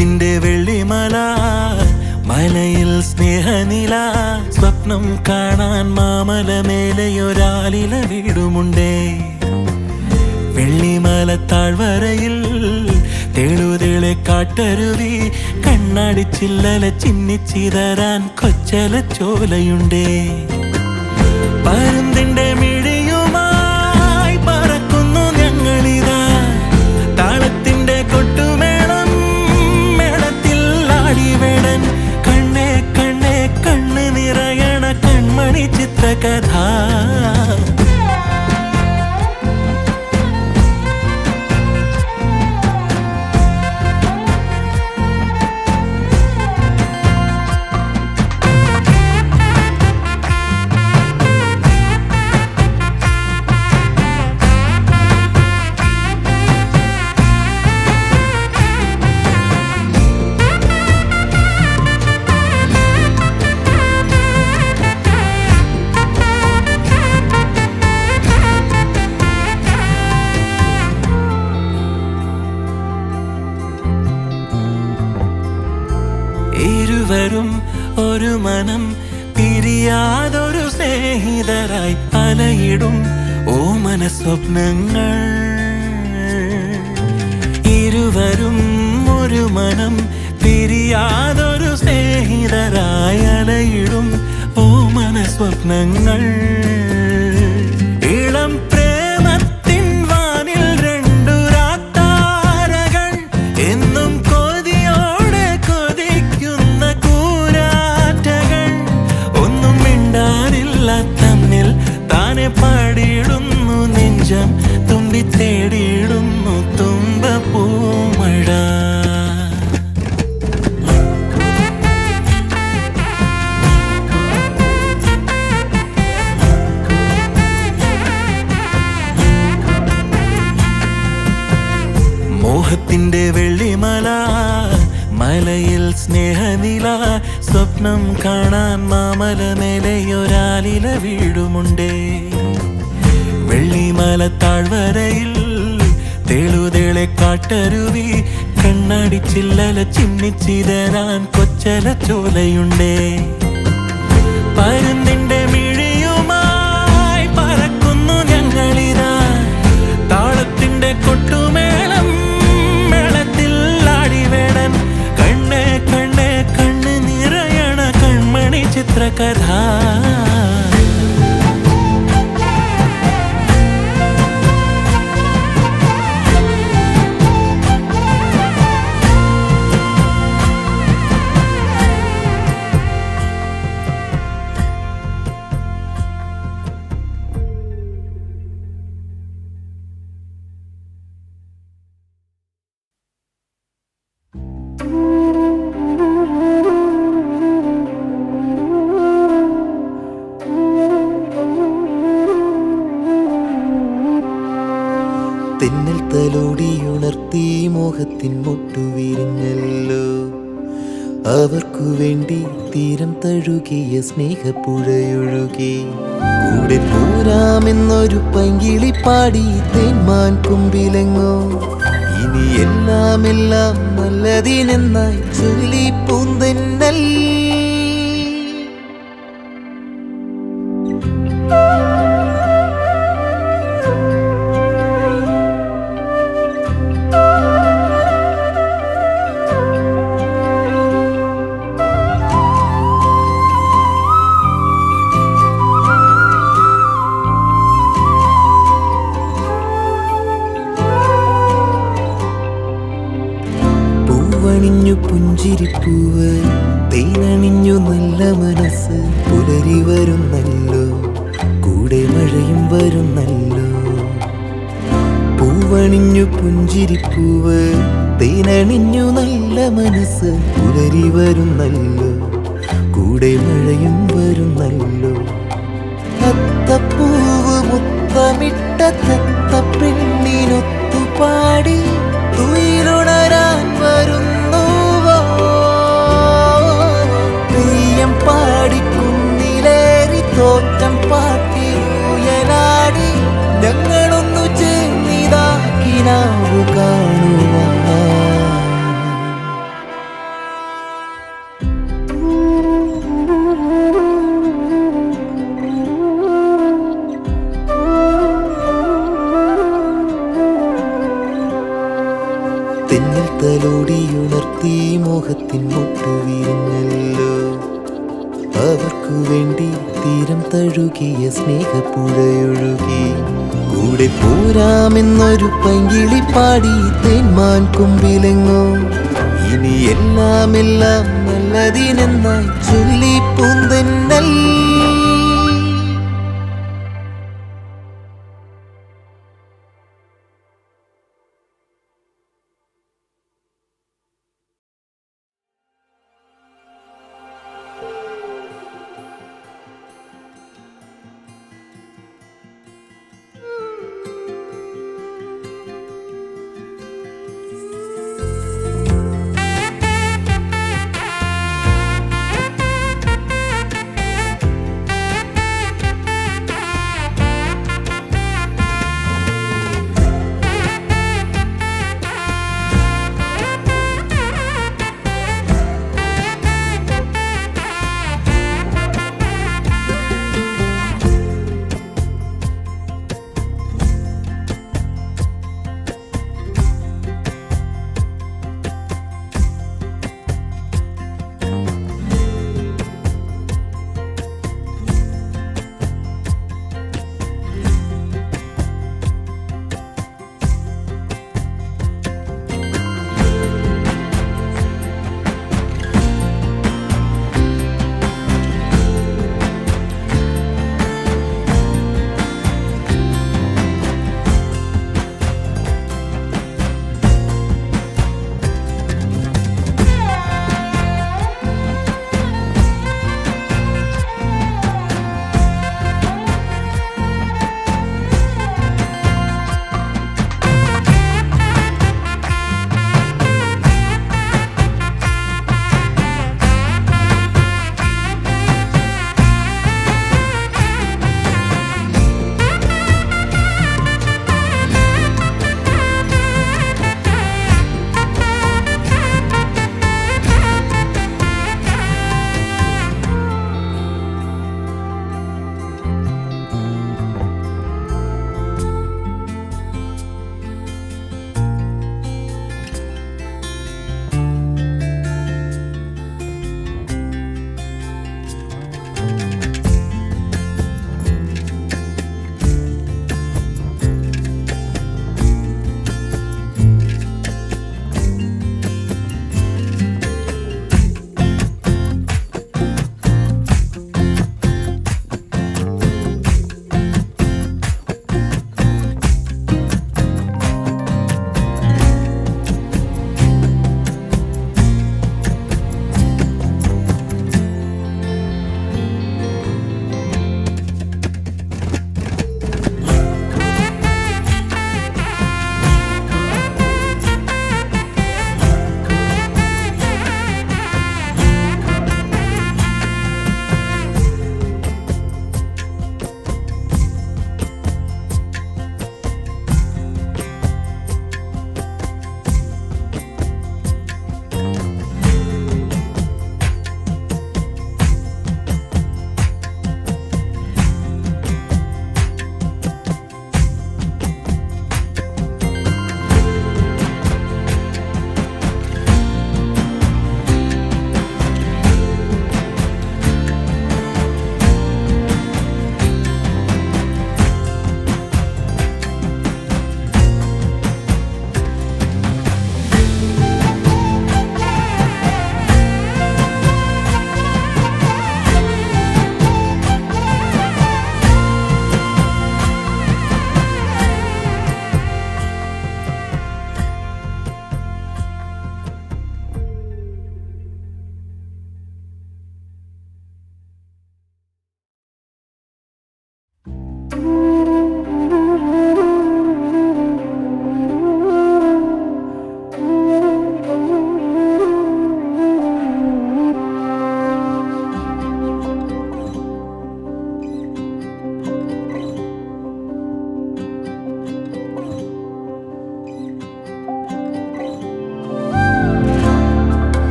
മോഹത്തിന്റെ വെള്ളിമല, മലയിൽ സ്നേഹനില, സ്വപ്നം കാണാൻ മാമല മേലെയൊരാലില വീടുമുണ്ടേ. വെള്ളിമല താഴ്വരയിൽ തെളുതെളെ കാട്ടരുവി, കണ്ണാടി ചില്ലല ചിന്നിച്ചിതരാൻ കൊച്ചല ചോലയുണ്ടേ. പരുന്തിന്റെ മിഴിയുമായി പറക്കുന്നു ഞങ്ങളിതാ, താളത്തിന്റെ കൊട്ടുമേളം മേളത്തിൽ ആടിവേടൻ. കണ്ണേ കണ്ണേ കണ്ണ് നിറയണ കൺമണി ചിത്രകഥ. ഇരുവരും ഒരു മനം, പിരിയാതൊരു സ്നേഹിതരായി അലയിടും ഓമന സ്വപ്നങ്ങൾ. ഇരുവരും ഒരു മനം, പിരിയാതൊരു സ്നേഹിതരായി അലയിടും ഓമന സ്വപ്നങ്ങൾ. ഇളം പ്രേമത്തിൻ വാനിൽ രണ്ടു രാത്താരകൾ, എന്നും കൊതിയോടെ കൊതിക്കുന്ന കൂരാറ്റകൾ. ഒന്നും മിണ്ടാറില്ല തമ്മിൽ, താനെ പാടിയിടുന്നു നെഞ്ചം, തുമ്പി തേടിയിടുന്നു തുമ്പപ്പൂമഴ. മോഹത്തിന്റെ വെള്ളിമല, മലയിൽ സ്നേഹനില, സ്വപ്നം കാണാൻ മാമല മേലെയൊരാലില വീടുമുണ്ടേ. വെള്ളിമല താഴ്വരയിൽ തെളുതെളെ കാട്ടരുവി, കണ്ണാടി ചില്ലല ചിന്നിച്ചിതരാൻ കൊച്ചല ചോലയുണ്ടേ. പരുന്തിന്റെ മിഴിയുമായി പറക്കുന്നു ഞങ്ങളിതാ, താളത്തിന്റെ കൊട്ടുമേളം മേളത്തിൽ ആടിവേടൻ. കണ്ണേ കണ്ണേ കണ്ണ് നിറയണ കൺമണി ചിത്രകഥ. തെന്നൽ തലോടിയുണർത്തി മോഹത്തിൻ മുട്ടുവിരിഞ്ഞല്ലോ, അവർക്കു വേണ്ടി തീരം തഴുകിയ സ്നേഹപ്പുഴയൊഴുകി. കൂടെ പോരാമെന്നൊരു പൈങ്കിളി പാടി തേന്മാൻ കുമ്പിലെങ്ങോ, ഇനി എല്ലാം എല്ലാം നല്ലതിനെന്നായി ചൊല്ലി പൂന്തെന്നൽ. പൂവണിഞ്ഞു പുഞ്ചിരിപ്പൂവ്, തേനണിഞ്ഞു നല്ല മനസ്സ്, പുലരി വരുന്നല്ലോ, കൂടെ മഴയും വരുന്നല്ലോ. പൂവണിഞ്ഞു പുഞ്ചിരിപ്പൂവ്, തേനണിഞ്ഞു നല്ല മനസ്സ്, പുലരി വരുന്നല്ലോ, കൂടെ മഴയും വരുന്നല്ലോ. അത്തപ്പൂവ് മുത്തമിട്ട തത്തപ്പെണ്ണിനൊത്തുപാടി തുയിലുണരാൻ വരുന്നുവോ. തെയ്യം പാടിക്കുന്നിലേറി തോറ്റം പാട്ടിയുയലാടി, ഞങ്ങളൊന്നു ചേർന്നിതാ കിനാവു കാണുവാൻ. തെന്നിൽ തലോടിയുണർത്തി മോഹത്തിൻ മുട്ടുവിരിഞ്ഞല്ലോ. അവർക്കു വേണ്ടി തീരം തഴുകിയ സ്നേഹപ്പുഴയൊഴുകി. കൂടെ പോരാമെന്നൊരു പൈങ്കിളി പാടി തേന്മാൻ കൊമ്പിലെങ്ങോ. ഇനി എല്ലാം നല്ലതിനെന്നായി ചൊല്ലി പൂന്തൻ